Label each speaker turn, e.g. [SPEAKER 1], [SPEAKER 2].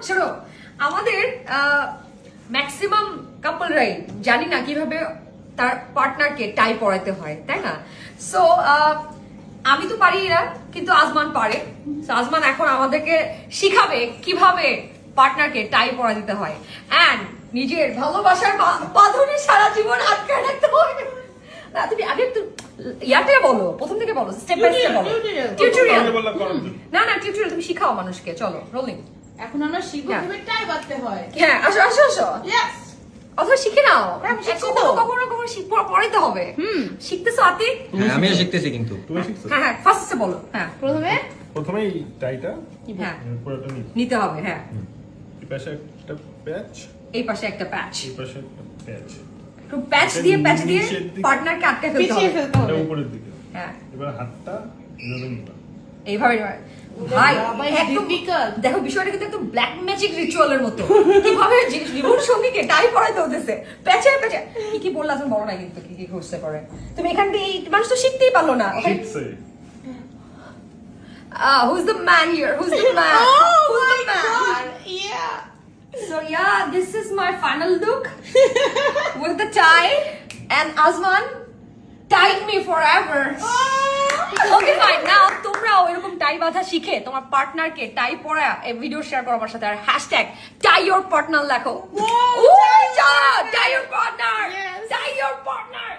[SPEAKER 1] শোনো, আমাদের ম্যাক্সিমাম কাপলরাই জানি না কিভাবে তার পার্টনারকে টাই পরাতে হয়, তাই না? সো আমি তো পারি না, কিন্তু আজমান পারে। So, আজমান এখন আমাদেরকে শিখাবে কিভাবে পার্টনারকে টাই পরা দিতে হয়, এন্ড নিজের ভালোবাসার বাঁধনে সারা জীবন আটকায় রাখতে হয়। না, তুমি আগে একটু ইয়াতে বলো, প্রথম থেকে বলো, স্টেপ বাই স্টেপ বলো। টিউটোরিয়াল না, টিউটোরিয়াল তুমি শিখাও মানুষকে। চলো, রোলিং।
[SPEAKER 2] এখন আমরা শিখবো কিভাবে টাই বাঁধতে হয়।
[SPEAKER 1] হ্যাঁ, আসো।
[SPEAKER 2] ইয়েস,
[SPEAKER 1] অথবা শিখে নাও।
[SPEAKER 2] শিখছি তো।
[SPEAKER 1] কখনো পড়াইতে হবে। শিখতেছো আতিক?
[SPEAKER 3] আমিও শিখতেছি কিন্তু।
[SPEAKER 4] তুমি শিখছো?
[SPEAKER 1] হ্যাঁ, ফার্স্টে বলো। হ্যাঁ,
[SPEAKER 4] প্রথমেই টাইটা
[SPEAKER 1] হ্যাঁ
[SPEAKER 4] পুরোটা
[SPEAKER 1] নিতে হবে। হ্যাঁ,
[SPEAKER 4] এই পাশে একটা প্যাচ,
[SPEAKER 1] এই পাশে একটা প্যাচ,
[SPEAKER 4] এই পাশে একটা প্যাচ,
[SPEAKER 1] একটু প্যাচ দিয়ে
[SPEAKER 4] নিচের দিকে।
[SPEAKER 1] পার্টনারকে আটকে ফেলতে
[SPEAKER 2] পিছিয়ে
[SPEAKER 1] হবে।
[SPEAKER 2] ফেলতে
[SPEAKER 4] এটা
[SPEAKER 2] হবে।
[SPEAKER 4] উপরের দিকে।
[SPEAKER 1] হ্যাঁ,
[SPEAKER 4] এবার হাতটা এভাবে নিবা।
[SPEAKER 1] এইভাবে ভাই
[SPEAKER 2] বাবা,
[SPEAKER 1] একদম
[SPEAKER 2] difficult।
[SPEAKER 1] দেখো, বিষয়টা কিন্তু একদম ব্ল্যাক ম্যাজিক রিচুয়ালের মতো। কিভাবে জীবন সঙ্গীকে টাই পরাইতে হতেছে, প্যাচে কি বললা তুমি বলো না, কিন্তু কি করতে পারে। তুমি এখান থেকে মানুষ তো শিখতেই পারলো না।
[SPEAKER 4] শিখছে।
[SPEAKER 1] Who's the man here? Who's the man? Who's the man?
[SPEAKER 2] Yeah.
[SPEAKER 1] So yeah, this is my final look with the tie, and Azman tied me forever. Okay, fine. Now তোমরাও এরকম টাই বাঁধা শিখে তোমার পার্টনারকে টাই পরা এই ভিডিও শেয়ার করো আমার সাথে, আর #tie_your_partner লেখো।
[SPEAKER 2] Whoa,
[SPEAKER 1] tie your partner.
[SPEAKER 2] Yes.
[SPEAKER 1] Tie your partner.